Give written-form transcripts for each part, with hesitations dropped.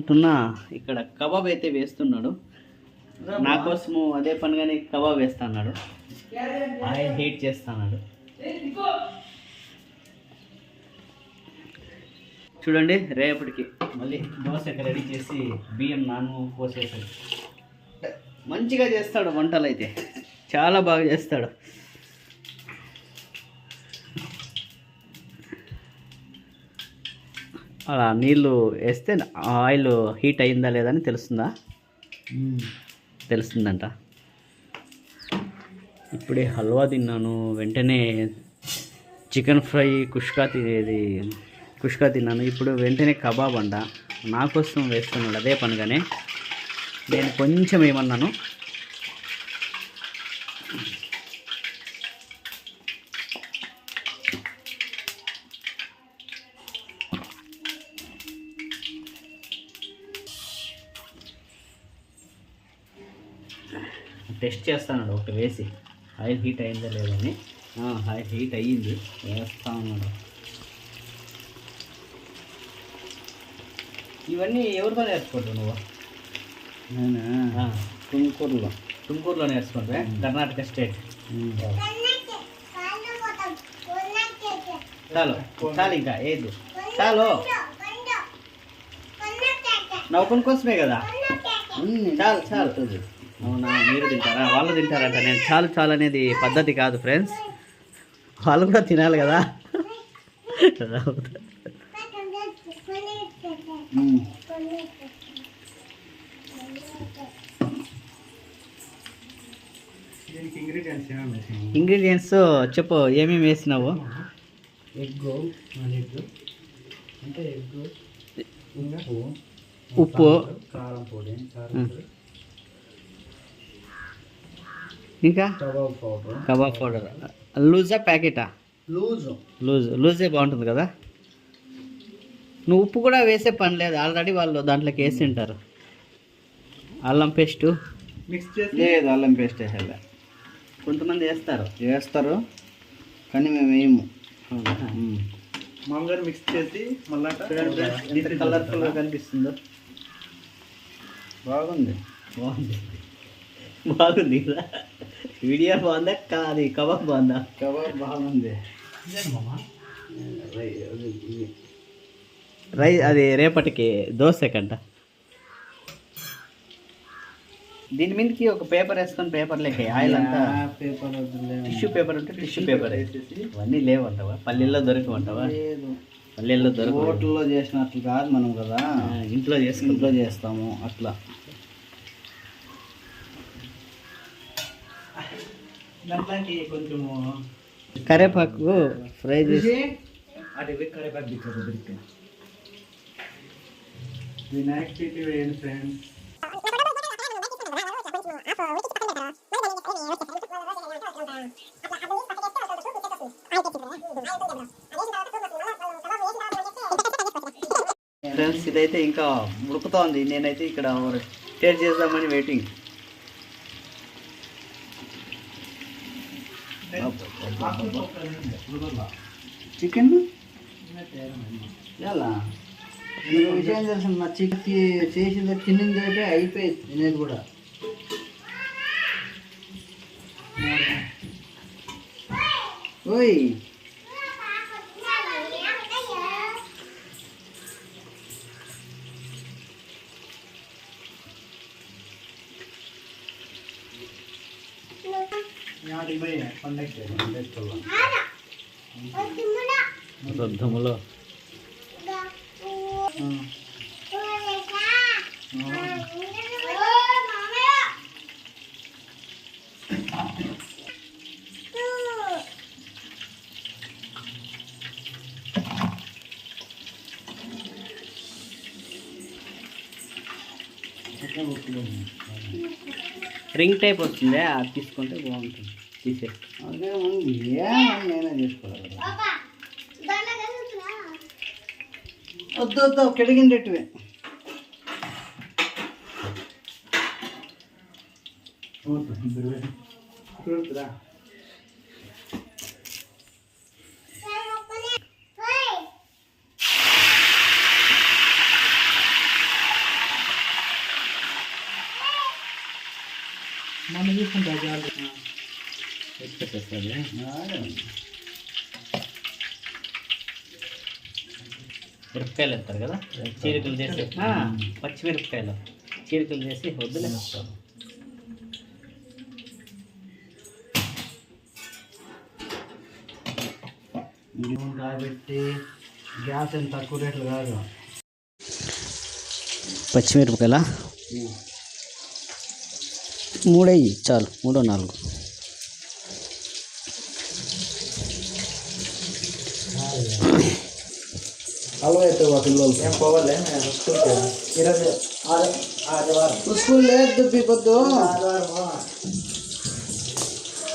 వేసుకుంటున్నా. ఇక్కడ కబాబ్ అయితే వేస్తున్నాడు నా కోసము. అదే పనిగానే కబాబ్ వేస్తున్నాడు. ఆయిల్ హీట్ చేస్తున్నాడు. చూడండి, రేపటికి మళ్ళీ దోశ రెడీ చేసి బియ్యం నాను పోసేసాడు. మంచిగా చేస్తాడు వంటలు అయితే, చాలా బాగా చేస్తాడు. అలా నీళ్ళు వేస్తే ఆయిల్ హీట్ అయిందా లేదా అని తెలుస్తుందా? తెలుస్తుందంట. ఇప్పుడే హల్వా తిన్నాను, వెంటనే చికెన్ ఫ్రై కుష్కా తిన్నాను. ఇప్పుడు వెంటనే కబాబ్ అంట నా కోసం వేస్తున్నాడు. అదే పనిగానే నేను కొంచెం ఏమన్నాను, టెస్ట్ చేస్తాను ఒకటి వేసి ఆయిల్ హీట్ అయిందా లేదని. ఆయిల్ హీట్ అయ్యింది, వేస్తా ఉన్నాడు. ఇవన్నీ ఎవరితో నేర్చుకుంటావు నువ్వు? తుమ్కూరులో నేర్చుకుంటా, కర్ణాటక స్టేట్. చాలు ఇంకా ఏదు చాలు, నవ్వుకుని కోసమే కదా. చాలు. అవునా, మీరు తింటారా? వాళ్ళు తింటారంట. నేను చాలు అనేది పద్ధతి కాదు ఫ్రెండ్స్, వాళ్ళు కూడా తినాలి కదా. ఇంగ్రీడియంట్స్ చెప్పు, ఏమేమి వేసినావు? ఉప్పు, కారం పొడి, ఇంకా కబాబ్ పౌడర్. లూజా ప్యాకెటా? లూజే బాగుంటుంది కదా. నువ్వు ఉప్పు కూడా వేసే పని లేదు, ఆల్రెడీ వాళ్ళు దాంట్లోకి వేసి తింటారు. అల్లం పేస్టు మిక్స్ చేసి లేదు, అల్లం పేస్ట్ వేసేలా కొంతమంది వేస్తారు కానీ మేము వేయము. మామూలుగా మిక్స్ చేసి మళ్ళీ కలర్ఫుల్గా కనిపిస్తుందో. బాగుంది కదా. వీడియో బాగుందా? కాదు, కబాబ్ బాగుందా? కబాబ్ బాగుంది. అది రేపటికి దోశకంట. దీని మీదకి ఒక పేపర్ వేసుకొని పేపర్ లేక ఆయిల్ అంతా పేపర్, టిష్యూ పేపర్ ఉంటే టిష్యూ పేపర్ వేసేసి. ఇవన్నీ లేవంటావా? పల్లెల్లో దొరకమంటావా? పల్లెల్లో దొరక, హోటల్లో చేసినట్లు కాదు మనం కదా, ఇంట్లో చేస్తాము అట్లా. దాంట్లోకి కొంచెము కరేపాకు ఫ్రై చేసి కరేపాకు వినాయక ఫ్రెండ్స్. ఫ్రెండ్స్, ఇదైతే ఇంకా ఉడుకుతోంది. నేనైతే ఇక్కడ టేస్ట్ చేద్దామని వెయిటింగ్. చికెన్ ఎలా విషయం తెలుసు, నా చికెన్ చేసింది తిన్నింది అయితే అయిపోయింది. తినేది కూడా ఓయ్ రథములో రింగ్ టైప్ వస్తుంది, అది తీసుకుంటే బాగుంటుంది. తీసే అదే నేనే తీసుకోవాలి. వద్దు కెడిగిండేటివే. మిరపకాయలు వేస్తారు కదా, చీరికలు చేసి పచ్చిమిరపకాయలు చీరికలు చేసి వద్దులే. కాబట్టి గ్యాస్ ఎంత తక్కువ రేట్లు కాదు. పచ్చిమిరపకాయల 3 అయ్యి చాలు, 3 4. అలవైతే పిల్లలు ఏం పోవాలి ఈరోజు స్కూల్ లేదు పొద్దు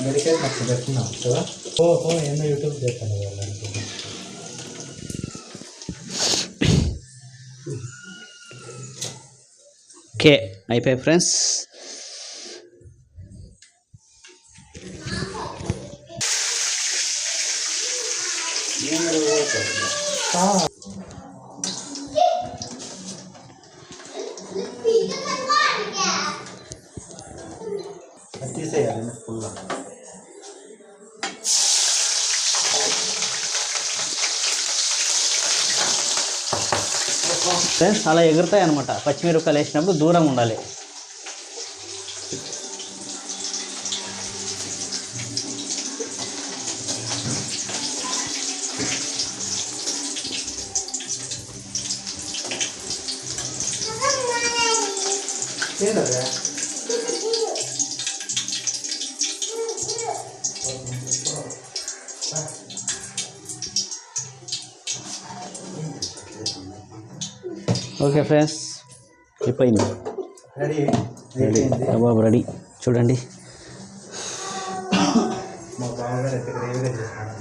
మెడికేట్ నాకు పెట్టుకున్నాం కదా. ఎన్నో యూట్యూబ్ చేస్తాను వాళ్ళని. ఓకే అయిపోయాయి ఫ్రెండ్స్. తీసేయాలి ఫుల్గా. ఫ్రెండ్స్ అలా ఎగురుతాయి అనమాట. పచ్చిమిరపకాయలు వేసినప్పుడు దూరంగా ఉండాలి. ఓకే ఫ్రెండ్స్ అయిపోయింది. Ready kebab ready. చూడండి మా బావగారు ఎక్కడ రేవుగా చేస్తాను.